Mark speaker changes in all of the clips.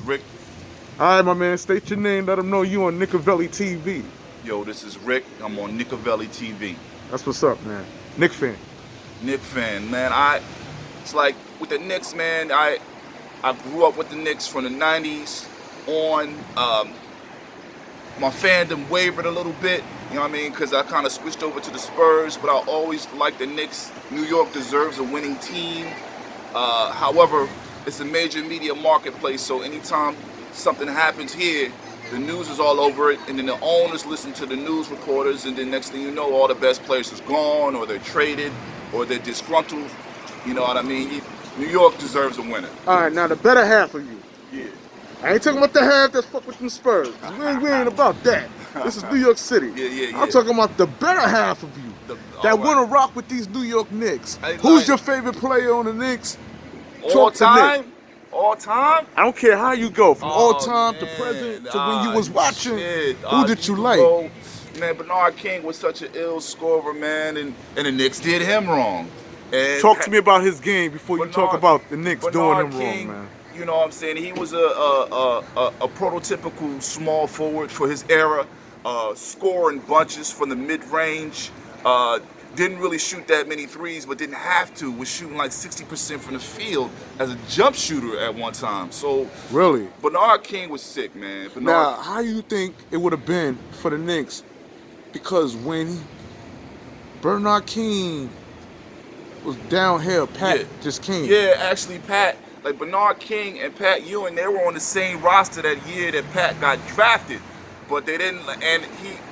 Speaker 1: Rick.
Speaker 2: All right, my man, state your name. Let them know you on Nicovelli TV.
Speaker 1: Yo, this is Rick. I'm on Nicovelli TV.
Speaker 2: That's what's up, man. Knick fan.
Speaker 1: Knick fan, man. It's like with the Knicks, man. I grew up with the Knicks from the '90s on. My fandom wavered a little bit, you know what I mean, because I kind of switched over to the Spurs, but I always liked the Knicks. New York deserves a winning team. However, it's a major media marketplace, so anytime something happens here, the news is all over it, and then the owners listen to the news reporters, and then next thing you know, all the best players is gone, or they're traded, or they're disgruntled. You know what I mean? New York deserves a winner.
Speaker 2: All right, now the better half of you.
Speaker 1: Yeah.
Speaker 2: I ain't talking about the half that's fuck with them Spurs. We ain't about that. This is New York City.
Speaker 1: Yeah.
Speaker 2: I'm talking about the better half of you that want to rock with these New York Knicks. Who's your favorite player on the Knicks?
Speaker 1: All time? All time?
Speaker 2: I don't care how you go, from all time to present to when you was watching. Who did you like?
Speaker 1: Man, Bernard King was such an ill scorer, man, and the Knicks did him wrong. And
Speaker 2: talk to me about his game before you talk about the Knicks doing him
Speaker 1: King,
Speaker 2: wrong, man.
Speaker 1: You know what I'm saying? He was a prototypical small forward for his era, scoring bunches from the mid-range. Didn't really shoot that many threes, but didn't have to. Was shooting like 60% from the field as a jump shooter at one time. So
Speaker 2: really,
Speaker 1: Bernard King was sick, man.
Speaker 2: Now, how you think it would have been for the Knicks? Because when Bernard King was downhill, Pat just came.
Speaker 1: Yeah, actually, Pat. Like Bernard King and Pat Ewing, they were on the same roster that year that Pat got drafted, but they didn't. And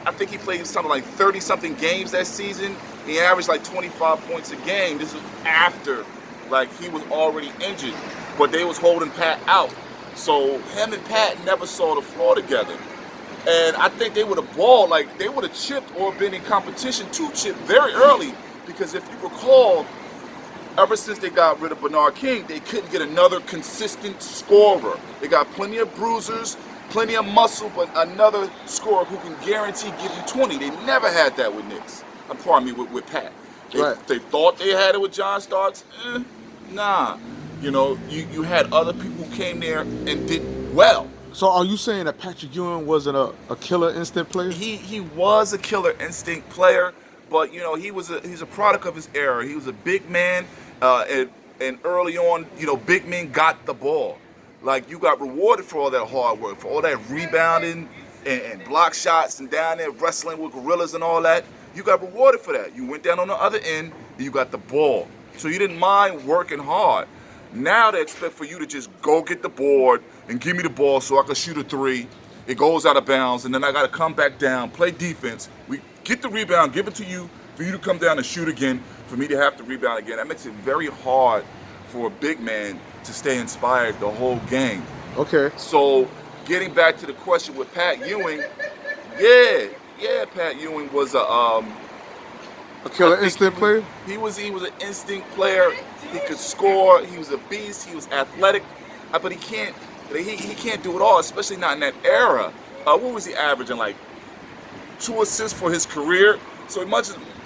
Speaker 1: I think he played something like 30-something games that season. He averaged like 25 points a game. This was after, like, he was already injured, but they was holding Pat out. So him and Pat never saw the floor together. And I think they would have balled, like they would have chipped or been in competition to chip very early, because if you recall, ever since they got rid of Bernard King, they couldn't get another consistent scorer. They got plenty of bruisers, plenty of muscle, but another scorer who can guarantee give you 20. They never had that with Knicks. Pardon me, with Pat. They thought they had it with John Starks. Nah. You know, you had other people who came there and did well.
Speaker 2: So are you saying that Patrick Ewing wasn't a killer instinct player?
Speaker 1: He was a killer instinct player, but you know, he's a product of his era. He was a big man. And early on, you know, big men got the ball. Like, you got rewarded for all that hard work, for all that rebounding and block shots and down there wrestling with gorillas and all that. You got rewarded for that. You went down on the other end and you got the ball. So you didn't mind working hard. Now they expect for you to just go get the board and give me the ball so I can shoot a three. It goes out of bounds, and then I got to come back down, play defense. We get the rebound, give it to you, for you to come down and shoot again, for me to have to rebound again. That makes it very hard for a big man to stay inspired the whole game.
Speaker 2: Okay.
Speaker 1: So getting back to the question with Pat Ewing, Pat Ewing was a
Speaker 2: killer instinct player?
Speaker 1: He was an instinct player. He could score. He was a beast. He was athletic, but he can't do it all, especially not in that era. What was he averaging? Like 2 assists for his career. So he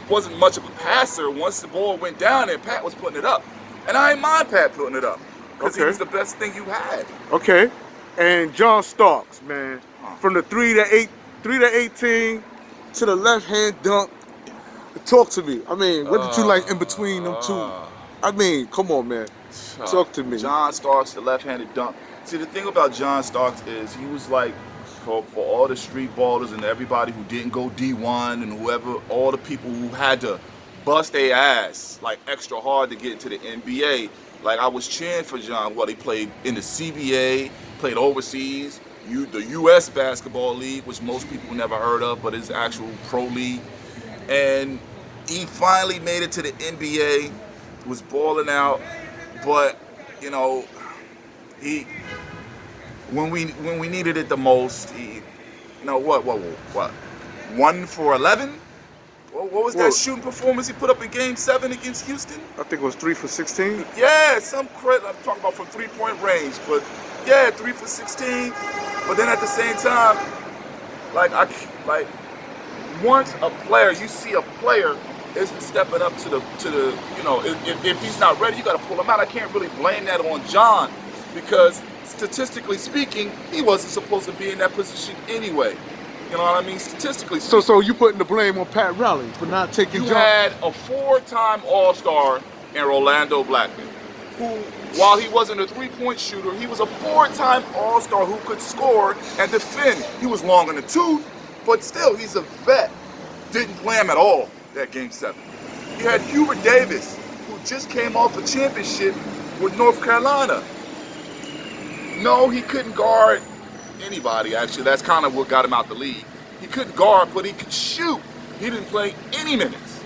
Speaker 1: wasn't much of a passer. Once the ball went down there, Pat was putting it up. And I ain't mind Pat putting it up, because he was the best thing you had.
Speaker 2: Okay. And John Starks, man, from the 3 to 18 to the left-hand dunk. Talk to me. I mean, what did you like in between them two? I mean, come on, man. Talk to me.
Speaker 1: John Starks, the left-handed dunk. See, the thing about John Starks is he was like, for all the street ballers and everybody who didn't go D1 and whoever, all the people who had to bust their ass like extra hard to get into the NBA. Like, I was cheering for John. He played in the CBA, played overseas, the U.S. Basketball League, which most people never heard of, but it's actual pro league. And he finally made it to the NBA, was balling out, but you know, when we needed it the most, what 1 for 11? What was that shooting performance he put up in Game 7 against Houston?
Speaker 2: I think it was 3 for 16.
Speaker 1: Yeah, some credit. I'm talking about from 3-point range, but yeah, 3 for 16. But then at the same time, once a player, you see a player isn't stepping up to the if he's not ready, you got to pull him out. I can't really blame that on John, because statistically speaking, he wasn't supposed to be in that position anyway. You know what I mean? Statistically
Speaker 2: So
Speaker 1: speaking.
Speaker 2: you putting the blame on Pat Riley for not taking
Speaker 1: You
Speaker 2: John?
Speaker 1: had a 4-time All-Star in Rolando Blackman, who, while he wasn't a three-point shooter, he was a 4-time All-Star who could score and defend. He was long in the tooth, but still, he's a vet. Didn't play him at all that Game 7. You had Hubert Davis, who just came off a championship with North Carolina. No, he couldn't guard anybody, actually. That's kind of what got him out the league. He couldn't guard, but he could shoot. He didn't play any minutes.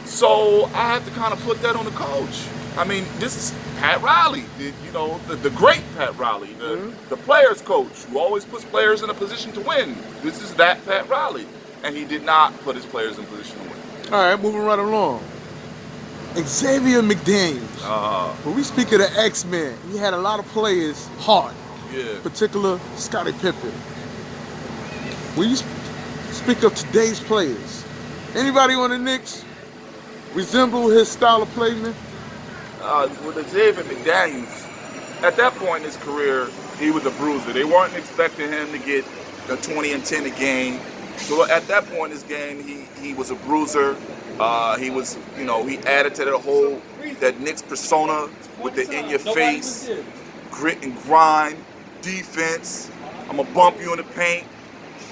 Speaker 1: So I have to kind of put that on the coach. I mean, this is Pat Riley, the great Pat Riley, the players coach who always puts players in a position to win. This is that Pat Riley. And he did not put his players in position to win.
Speaker 2: All right, moving right along. Xavier McDaniels. When we speak of the X-Men, he had a lot of players hard.
Speaker 1: Yeah.
Speaker 2: Particular Scottie Pippen. When you speak of today's players, anybody on the Knicks resemble his style of play, man?
Speaker 1: With Xavier McDaniels, at that point in his career, he was a bruiser. They weren't expecting him to get 20 and 10 a game. So at that point in his game, he was a bruiser. He was, he added to that Knicks persona with the in-your-face, grit and grind, defense. I'm gonna bump you in the paint,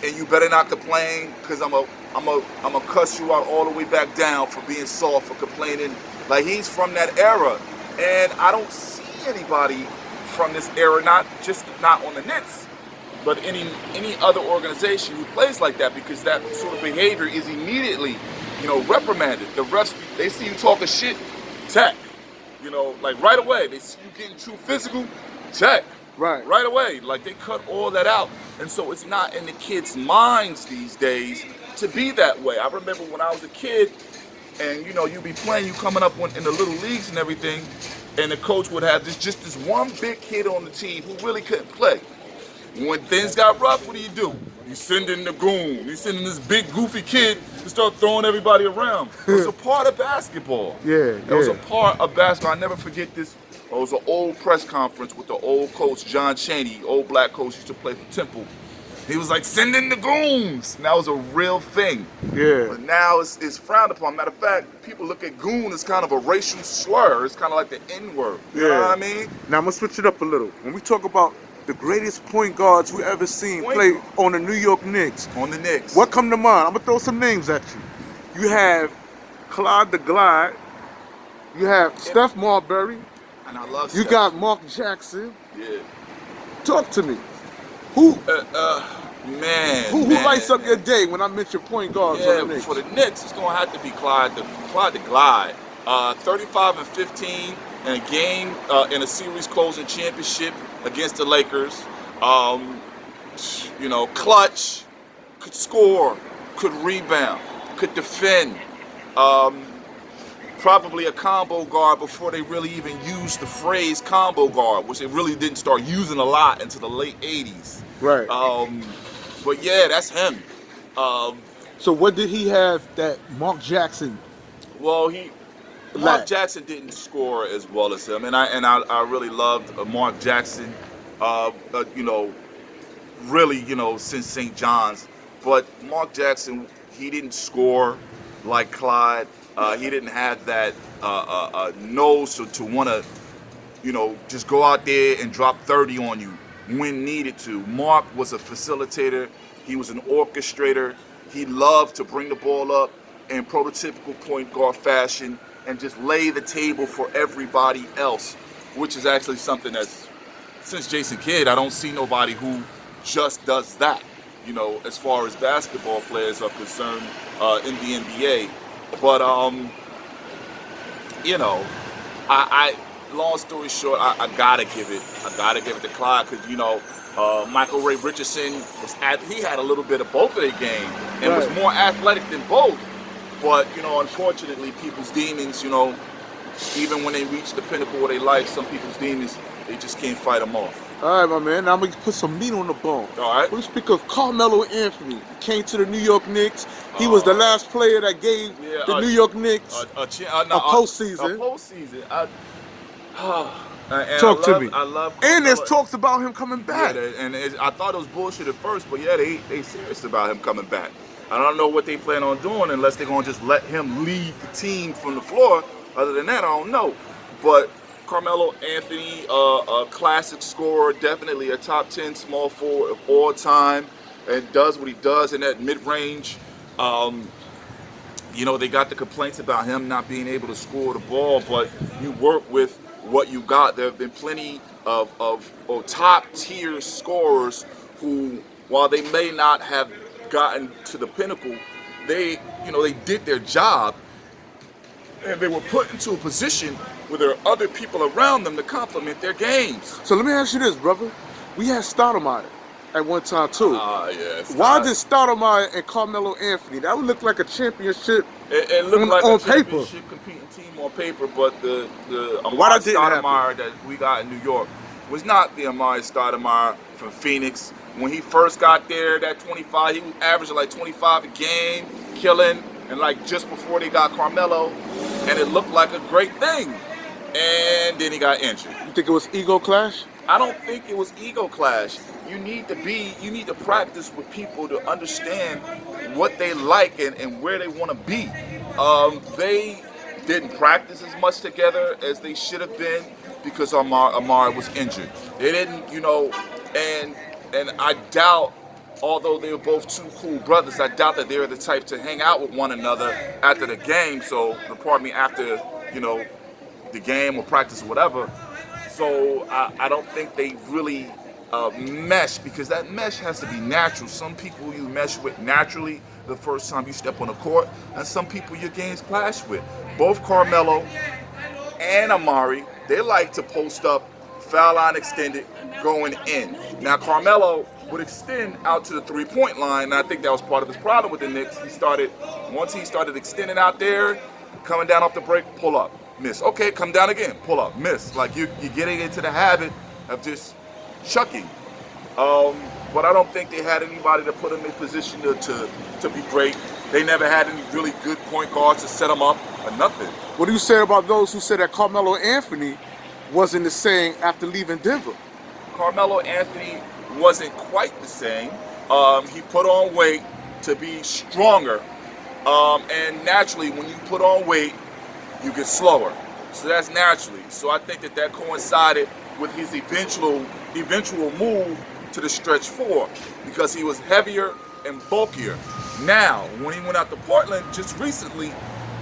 Speaker 1: and you better not complain, because I'm a cuss you out all the way back down for being soft, for complaining. Like, he's from that era, and I don't see anybody from this era, not on the Knicks, but any other organization who plays like that, because that sort of behavior is immediately, reprimanded. The refs, they see you talking shit, tech. Like right away. They see you getting too physical, tech. Right away. Like, they cut all that out. And so it's not in the kids' minds these days to be that way. I remember when I was a kid, and you'd be playing, you coming up in the little leagues and everything, and the coach would have just this one big kid on the team who really couldn't play. When things got rough, what do? You send in the goon. You send in this big goofy kid to start throwing everybody around. It was a part of basketball. It was a part of basketball. I never forget this. It was an old press conference with the old coach, John Chaney, old black coach, used to play for Temple. He was like, send in the goons. And that was a real thing. But now it's frowned upon. Matter of fact, people look at goon as kind of a racial slur. It's kind of like the N-word. You know what I mean?
Speaker 2: Now I'm going to switch it up a little. When we talk about the greatest point guards we ever seen play on the New York Knicks.
Speaker 1: On the Knicks.
Speaker 2: What come to mind? I'm going to throw some names at you. You have Clyde the Glide. You have Steph Marbury.
Speaker 1: And I love
Speaker 2: You
Speaker 1: Steph.
Speaker 2: got Mark Jackson.
Speaker 1: Yeah.
Speaker 2: Talk to me. Who
Speaker 1: Man.
Speaker 2: lights up your day when I mention point guards on the Knicks?
Speaker 1: For the Knicks, it's going to have to be Clyde the Glide. 35 and 15 in a game, in a series closing championship against the Lakers. Clutch, could score, could rebound, could defend. Probably a combo guard before they really even used the phrase combo guard, which they really didn't start using a lot until the late 80s.
Speaker 2: Right.
Speaker 1: But yeah, that's him.
Speaker 2: So what did he have that Mark Jackson?
Speaker 1: Well, Mark Jackson didn't score as well as him, and I really loved Mark Jackson. Really, since St. John's. But Mark Jackson, he didn't score like Clyde. He didn't have that nose to want to, just go out there and drop 30 on you when needed to. Mark was a facilitator. He was an orchestrator. He loved to bring the ball up in prototypical point guard fashion and just lay the table for everybody else, which is actually something that's, since Jason Kidd, I don't see nobody who just does that, as far as basketball players are concerned in the NBA. But, I long story short, I gotta give it to Clyde, because, Michael Ray Richardson, he had a little bit of both of their game and was more athletic than both. But, unfortunately, people's demons, even when they reach the pinnacle of their life, some people's demons, they just can't fight them off.
Speaker 2: All right, my man. Now I'm going to put some meat on the bone.
Speaker 1: All right.
Speaker 2: We'll speak of Carmelo Anthony. He came to the New York Knicks. He was the last player that gave the New York Knicks a postseason.
Speaker 1: A postseason. And
Speaker 2: Talk to me.
Speaker 1: I love
Speaker 2: And there's
Speaker 1: Carmelo.
Speaker 2: talks about him coming back.
Speaker 1: Yeah, I thought it was bullshit at first, but yeah, they serious about him coming back. I don't know what they plan on doing unless they're gonna just let him lead the team from the floor. Other than that, I don't know. But Carmelo Anthony, a classic scorer, definitely a top 10 small forward of all time, and does what he does in that mid-range. You know, they got the complaints about him not being able to score the ball, but you work with what you got. There have been plenty of top-tier scorers who, while they may not have gotten to the pinnacle, they did their job, and they were put into a position where there are other people around them to complement their games.
Speaker 2: So let me ask you this, brother. We had Stoudemire at one time too.
Speaker 1: Yeah.
Speaker 2: Why did Stoudemire and Carmelo Anthony? That would look like a championship.
Speaker 1: It looked like
Speaker 2: on
Speaker 1: a championship competing team on paper, but the Amari Stoudemire that we got in New York was not the Amari Stoudemire from Phoenix. When he first got there, that 25, he was averaging like 25 a game, killing, and like just before they got Carmelo, and it looked like a great thing. And then he got injured.
Speaker 2: You think it was ego clash?
Speaker 1: I don't think it was ego clash. You need to practice with people to understand what they like and where they want to be. They didn't practice as much together as they should have been because Amari was injured. They didn't, and I doubt, although they were both two cool brothers, I doubt that they were the type to hang out with one another after the game. After the game or practice or whatever. So I don't think they really mesh, because that mesh has to be natural. Some people you mesh with naturally the first time you step on the court, and some people your games clash with. Both Carmelo and Amari, they like to post up, foul line extended, going in. Now Carmelo would extend out to the three-point line, and I think that was part of his problem with the Knicks. Once he started extending out there, coming down off the break, pull up, miss. Okay, come down again, pull up, miss. Like you're getting into the habit of just chucking. But I don't think they had anybody to put them in position to be great. They never had any really good point guards to set them up or nothing.
Speaker 2: What do you say about those who said that Carmelo Anthony wasn't the same after leaving Denver?
Speaker 1: Carmelo Anthony wasn't quite the same. He put on weight to be stronger. And naturally, when you put on weight, you get slower. So that's naturally. So I think that coincided with his eventual move to the stretch four, because he was heavier and bulkier. Now, when he went out to Portland just recently,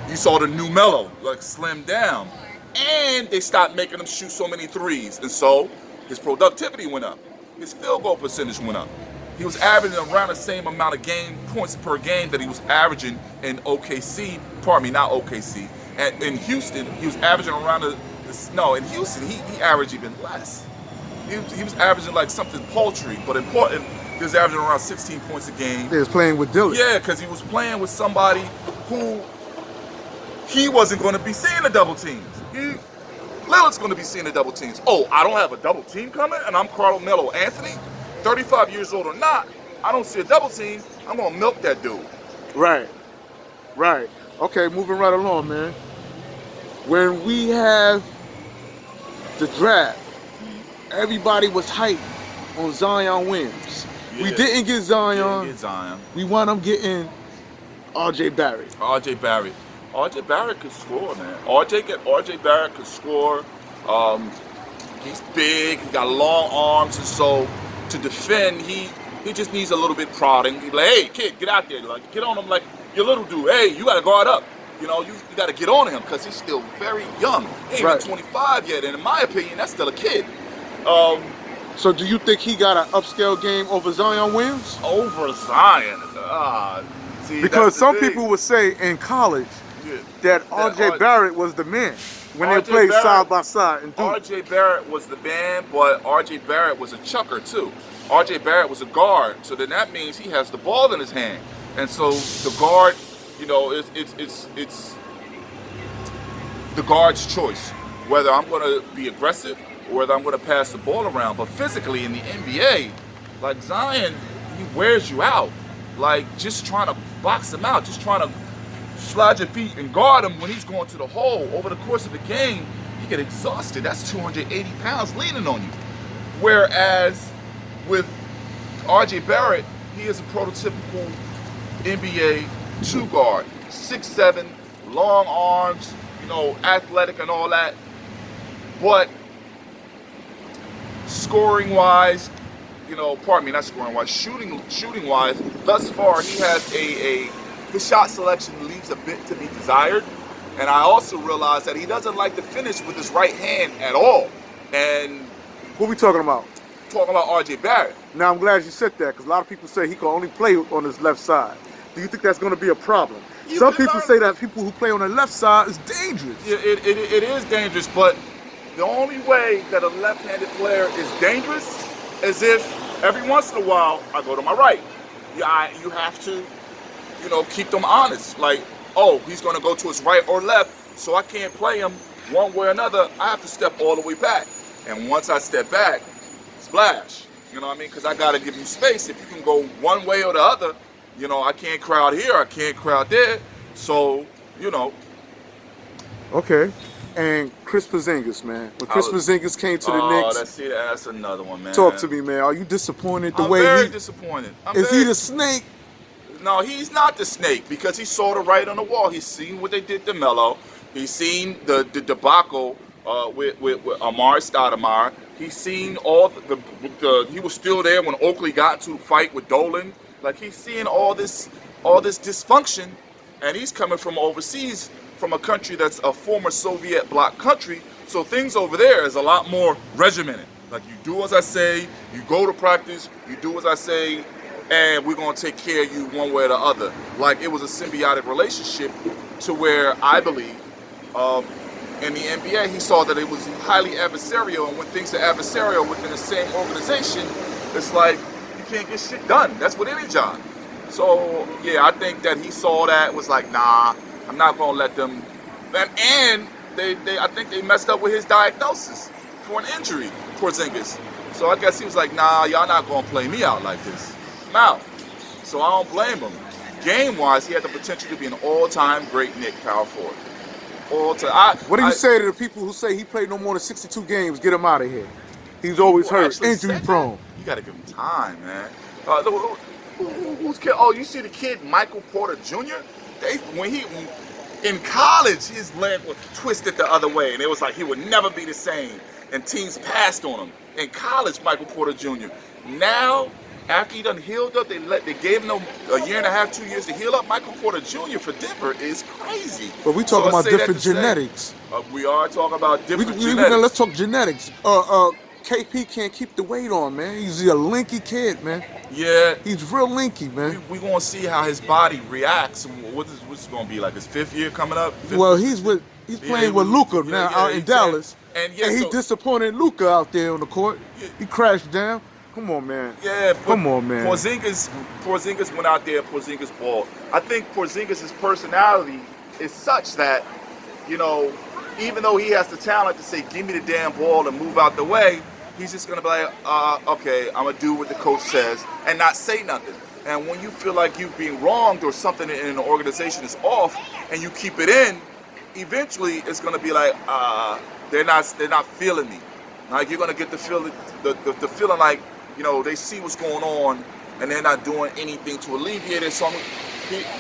Speaker 1: you saw the new MELO, like slimmed down. And they stopped making him shoot so many threes. And so his productivity went up. His field goal percentage went up. He was averaging around the same amount of points per game that he was averaging in OKC. Pardon me, not OKC. And in Houston, he was averaging around in Houston, he averaged even less. He was averaging like something paltry, but in Portland, he was averaging around 16 points a game.
Speaker 2: He was playing with Dillon.
Speaker 1: Yeah, because he was playing with somebody who he wasn't going to be seeing the double teams. Lillard's going to be seeing the double teams. Oh, I don't have a double team coming, and I'm Carmelo Anthony, 35 years old or not. I don't see a double team. I'm going to milk that dude.
Speaker 2: Right. Okay, moving right along, man. When we have the draft, everybody was hyped on Zion Williams.
Speaker 1: Yeah.
Speaker 2: We didn't get Zion. We wound up getting R.J. Barrett.
Speaker 1: R.J. Barrett could score, man. R.J. Barrett could score. He's big. He got long arms, and so to defend, he just needs a little bit prodding. He's like, hey, kid, get out there. Like, get on him like your little dude. Hey, you got to guard up. You got to get on him because he's still very young. He ain't even 25 yet, and in my opinion, that's still a kid.
Speaker 2: So do you think he got an upscale game over Zion Williams?
Speaker 1: Over Zion? See,
Speaker 2: because some people would say in college that R.J. Barrett was the man when they played side by side.
Speaker 1: R.J. Barrett was the man, but R.J. Barrett was a chucker too. R.J. Barrett was a guard, so then that means he has the ball in his hand. And so the guard, it's the guard's choice, whether I'm going to be aggressive or whether I'm going to pass the ball around. But physically in the NBA, like Zion, he wears you out. Like just trying to box him out, just trying to slide your feet and guard him when he's going to the hole. Over the course of the game, you get exhausted. That's 280 pounds leaning on you. Whereas with RJ Barrett, he is a prototypical NBA two guard, 6'7", long arms, athletic and all that. But scoring wise, not scoring wise, shooting wise, thus far he has his shot selection leaves a bit to be desired. And I also realized that he doesn't like to finish with his right hand at all. And
Speaker 2: who we talking about?
Speaker 1: Talking about RJ Barrett.
Speaker 2: Now I'm glad you said that, because a lot of people say he can only play on his left side. Do you think that's going to be a problem? Some people say that people who play on the left side is dangerous.
Speaker 1: Yeah, it is dangerous, but the only way that a left-handed player is dangerous is if every once in a while I go to my right. You have to, keep them honest. Like, oh, he's going to go to his right or left, so I can't play him one way or another. I have to step all the way back. And once I step back, splash. You know what I mean? Because I got to give him space. If you can go one way or the other, I can't crowd here, I can't crowd there. So,
Speaker 2: Okay. And Chris Porzingis, man. When Chris Porzingis came to the Knicks,
Speaker 1: that's another one, man.
Speaker 2: Talk to me, man. Are you disappointed
Speaker 1: I'm very disappointed.
Speaker 2: Is he the snake?
Speaker 1: No, he's not the snake, because he saw the writing on the wall. He's seen what they did to MELO. He's seen the debacle with Amari Stoudemire. He's seen all he was still there when Oakley got into a fight with Dolan. Like, he's seeing all this dysfunction, and he's coming from overseas, from a country that's a former Soviet bloc country. So things over there is a lot more regimented. Like, you do as I say, you go to practice, you do as I say, and we're gonna take care of you one way or the other. Like, it was a symbiotic relationship, to where I believe in the NBA he saw that it was highly adversarial, and when things are adversarial within the same organization, it's like you can't get shit done. That's with any job. So yeah, I think that he saw that, was like, nah, I'm not gonna let them. And I think they messed up with his diagnosis for an injury, Porzingis. So I guess he was like, nah, y'all not gonna play me out like this. I'm out. So I don't blame him. Game-wise, he had the potential to be an all-time great Knick power forward. All-time.
Speaker 2: What do you say to the people who say he played no more than 62 games? Get him out of here. He's always hurt, injury prone.
Speaker 1: You gotta give him time, man. Who's kid? Oh, you see the kid Michael Porter Jr.? When he in college, his leg was twisted the other way, and it was like he would never be the same. And teams passed on him. In college, Michael Porter Jr. Now, after he done healed up, they gave him a year and a half, 2 years to heal up. Michael Porter Jr. for Denver is crazy.
Speaker 2: But we talking about different genetics.
Speaker 1: We are talking about different genetics.
Speaker 2: Let's talk genetics. KP can't keep the weight on, man. He's a linky kid, man.
Speaker 1: Yeah.
Speaker 2: He's real linky, man.
Speaker 1: We're going to see how his body reacts. What's it going to be, like his 5th year coming up?
Speaker 2: He's playing with Luka now out in Dallas. And he disappointed Luka out there on the court. He crashed down. Come on, man.
Speaker 1: Yeah,
Speaker 2: come on, man.
Speaker 1: Porzingis went out there. Porzingis balled. I think Porzingis' personality is such that, even though he has the talent to say, "Give me the damn ball" and move out the way, he's just gonna be like, "Okay, I'm gonna do what the coach says," and not say nothing. And when you feel like you're being wronged or something in an organization is off, and you keep it in, eventually it's gonna be like, they're not feeling me. Like, you're gonna get the feeling like, they see what's going on, and they're not doing anything to alleviate it. So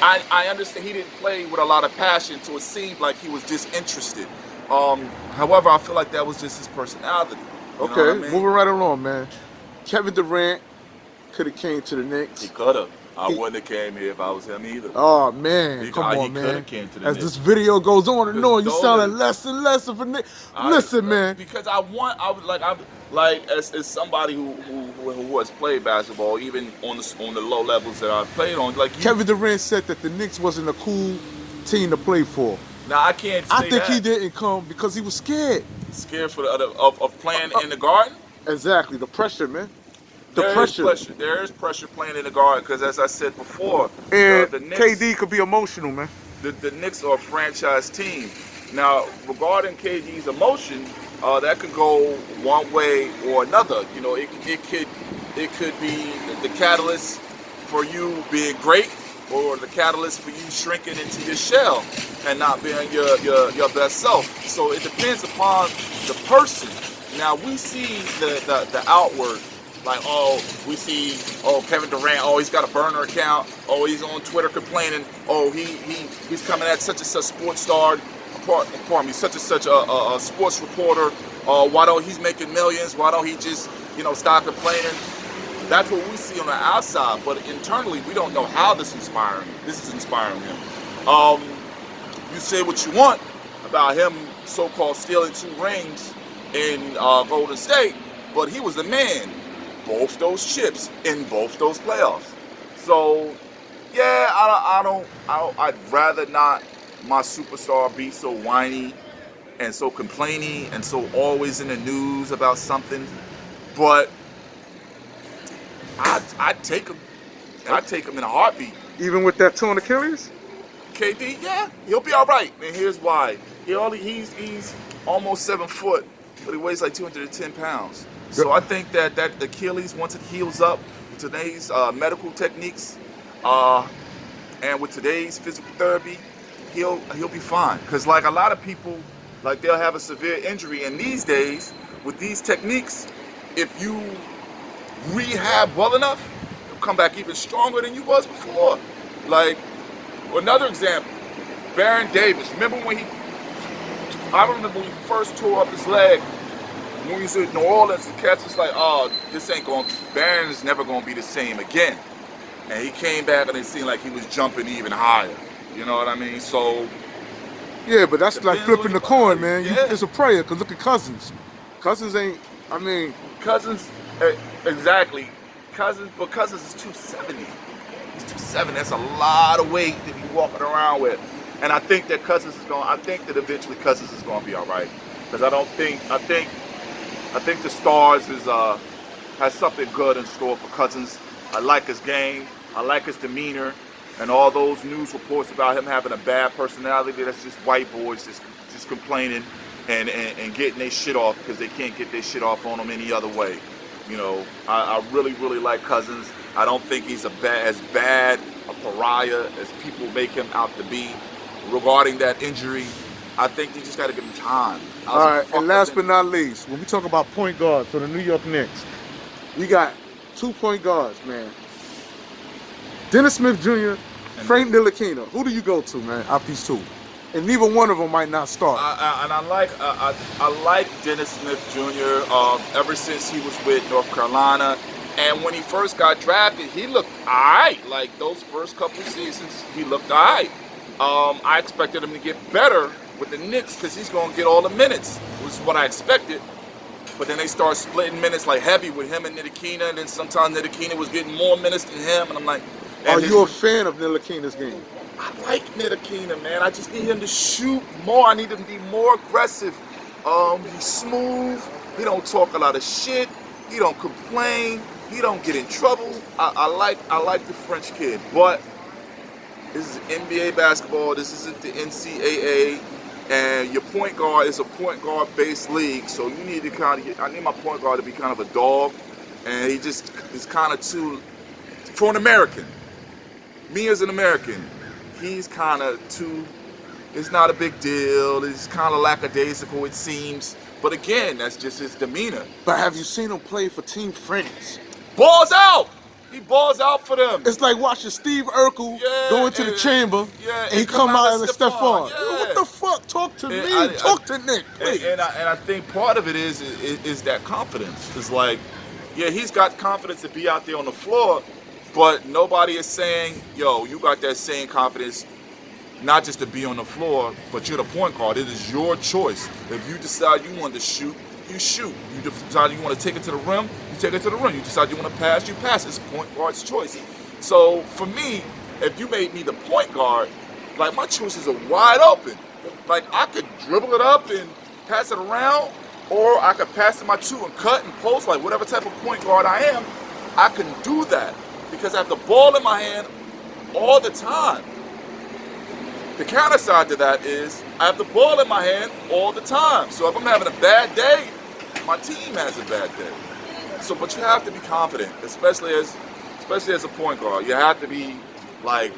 Speaker 1: I understand he didn't play with a lot of passion, so it seemed like he was disinterested. However, I feel like that was just his personality.
Speaker 2: Okay, moving right along, man. Kevin Durant could have came to the Knicks.
Speaker 1: He could have. I wouldn't have came here if I was him either.
Speaker 2: Oh, man. Come on, man. Came to the Knicks. This video goes on and on, you sounding less and less of a Knicks. Listen, man.
Speaker 1: Because as somebody who has played basketball, even on the low levels that I've played on,
Speaker 2: Kevin Durant said that the Knicks wasn't a cool team to play for.
Speaker 1: Now, I can't say
Speaker 2: I think he didn't come because he was scared.
Speaker 1: Scared for of playing in the Garden?
Speaker 2: Exactly, the pressure, man.
Speaker 1: There is pressure playing in the Garden, because as I said before,
Speaker 2: and
Speaker 1: the Knicks,
Speaker 2: KD could be emotional, man.
Speaker 1: The Knicks are a franchise team. Now, regarding KD's emotion, that could go one way or another. It could be the catalyst for you being great, or the catalyst for you shrinking into your shell and not being your best self. So it depends upon the person. Now we see the outward, like, oh, we see, oh, Kevin Durant, oh, he's got a burner account, oh, he's on Twitter complaining, oh, he's coming at such and such sports star, pardon me, such and such a sports reporter, why don't he's making millions, why don't he just, stop complaining. That's what we see on the outside, but internally we don't know how this is inspiring him. You say what you want about him so-called stealing 2 rings in Golden State, but he was the man, both those chips in both those playoffs. So yeah, I'd rather not my superstar be so whiny and so complaining and so always in the news about something, but I'd take him. I'd take him in a heartbeat.
Speaker 2: Even with that torn Achilles?
Speaker 1: KD, yeah, he'll be all right. And here's why. He's almost 7 foot, but he weighs like 210 pounds. So I think that Achilles, once it heals up with today's medical techniques and with today's physical therapy, he'll be fine. Because like a lot of people, like they'll have a severe injury, and these days with these techniques, if you rehab well enough, you'll come back even stronger than you was before. Like another example, Baron Davis. I remember when he first tore up his leg when he was in New Orleans. The cats was like, oh, Baron's never gonna be the same again. And he came back and it seemed like he was jumping even higher. You know what I mean? So
Speaker 2: yeah, but that's like flipping the coin, man.
Speaker 1: Yeah.
Speaker 2: It's a prayer, because look at Cousins. Cousins,
Speaker 1: exactly. But Cousins is 270. He's 270. That's a lot of weight to be walking around with. And I think that eventually Cousins is going to be all right. Because I think the Stars has something good in store for Cousins. I like his game. I like his demeanor. And all those news reports about him having a bad personality, that's just white boys just complaining and getting their shit off because they can't get their shit off on him any other way. I really, really like Cousins. I don't think he's as bad a pariah as people make him out to be. Regarding that injury, I think you just got to give him time.
Speaker 2: All right, and last but not least, when we talk about point guards for the New York Knicks, we got 2 point guards, man. Dennis Smith Jr., Frank Ntilikina. Who do you go to, man, out these 2? And neither one of them might not start.
Speaker 1: I like Dennis Smith Jr. Ever since he was with North Carolina, and when he first got drafted, he looked alright. Like those first couple seasons, he looked alright. I expected him to get better with the Knicks because he's going to get all the minutes, which is what I expected. But then they start splitting minutes like heavy with him and Ntilikina, and then sometimes Ntilikina was getting more minutes than him, and I'm like,
Speaker 2: are you a fan of Ntilikina's game?
Speaker 1: I like Ntilikina, man. I just need him to shoot more. I need him to be more aggressive. He's smooth. He don't talk a lot of shit. He don't complain. He don't get in trouble. I like the French kid, but this is NBA basketball. This isn't the NCAA, and your point guard is a point guard based league. So you need to I need my point guard to be kind of a dog, and he just is kind of too, for an American. Me as an American, he's kind of too, it's not a big deal. It's kind of lackadaisical, it seems. But again, that's just his demeanor.
Speaker 2: But have you seen him play for Team France?
Speaker 1: Balls out! He balls out for them.
Speaker 2: It's like watching Steve Urkel go into the chamber and he come out as Stephon.
Speaker 1: Yeah.
Speaker 2: What the fuck? Talk to me. Talk to Nick, please.
Speaker 1: And I think part of it is that confidence. It's like, yeah, he's got confidence to be out there on the floor, but nobody is saying, yo, you got that same confidence, not just to be on the floor, but you're the point guard. It is your choice. If you decide you want to shoot, you shoot. You decide you want to take it to the rim, you take it to the rim. You decide you want to pass, you pass. It's point guard's choice. So for me, if you made me the point guard, like my choices are wide open. Like I could dribble it up and pass it around, or I could pass it my 2 and cut and post, like whatever type of point guard I am, I can do that because I have the ball in my hand all the time. The counter side to that is I have the ball in my hand all the time. So if I'm having a bad day, my team has a bad day. So, but you have to be confident, especially as a point guard. You have to be like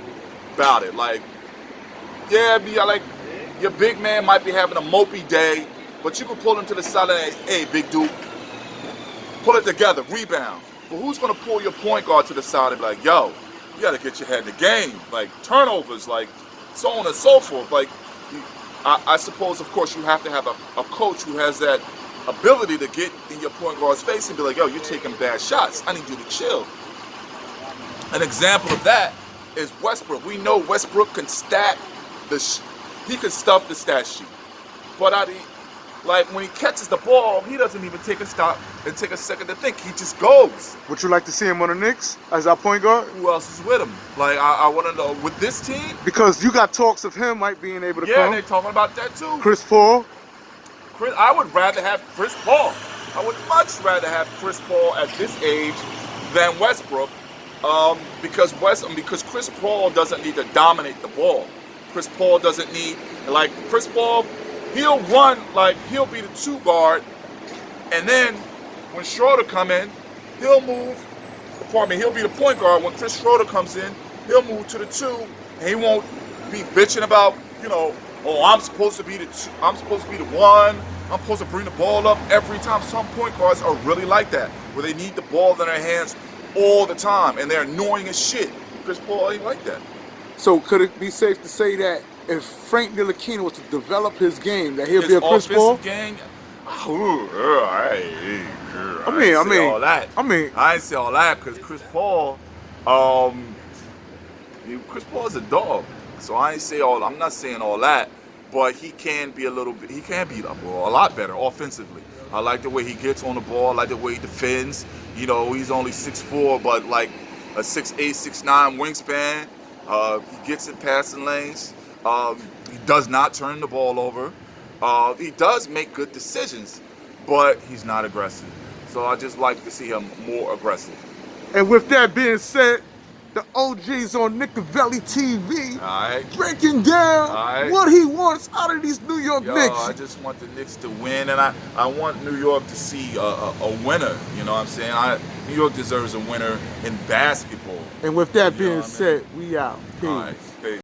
Speaker 1: about it. Like, yeah, like your big man might be having a mopey day, but you can pull him to the side and hey, big dude, pull it together, rebound. But who's gonna pull your point guard to the side and be like, yo, you gotta get your head in the game, like turnovers, like so on and so forth. Like, I suppose, of course, you have to have a coach who has that ability to get in your point guard's face and be like, yo, you're taking bad shots. I need you to chill. An example of that is Westbrook. We know Westbrook can stack he can stuff the stat sheet. But like when he catches the ball, he doesn't even take a stop and take a second to think. He just goes.
Speaker 2: Would you like to see him on the Knicks as our point guard?
Speaker 1: Who else is with him? Like, I want to know, with this team?
Speaker 2: Because you got talks of him might being able to come.
Speaker 1: Yeah, they're talking about that too.
Speaker 2: Chris Paul.
Speaker 1: I would rather have Chris Paul. I would much rather have Chris Paul at this age than Westbrook, because Chris Paul doesn't need to dominate the ball. Chris Paul doesn't need, like, Chris Paul, he'll run, like, he'll be the 2 guard, and then when Schroeder come in, he'll be the point guard. When Chris Schroeder comes in, he'll move to the 2, and he won't be bitching about, you know, oh, I'm supposed to be the 1, I'm supposed to bring the ball up every time. Some point guards are really like that, where they need the ball in their hands all the time, and they're annoying as shit. Chris Paul ain't like that.
Speaker 2: So could it be safe to say that if Frank Ntilikina was to develop his game, that he'll be a Chris Paul?
Speaker 1: Game, I ain't say all that because Chris Paul, Chris Paul is a dog. So I'm not saying all that, but he can be a lot better offensively. I like the way he gets on the ball. I like the way he defends. You know, he's only 6'4", but like a 6'8", 6'9" wingspan. He gets in passing lanes. He does not turn the ball over. He does make good decisions, but he's not aggressive. So I just like to see him more aggressive.
Speaker 2: And with that being said, the OG's on Nicovelli TV, breaking down what he wants out of these New York Knicks.
Speaker 1: I just want the Knicks to win, and I want New York to see a winner. You know what I'm saying? New York deserves a winner in basketball.
Speaker 2: And with that being said, we out. Peace.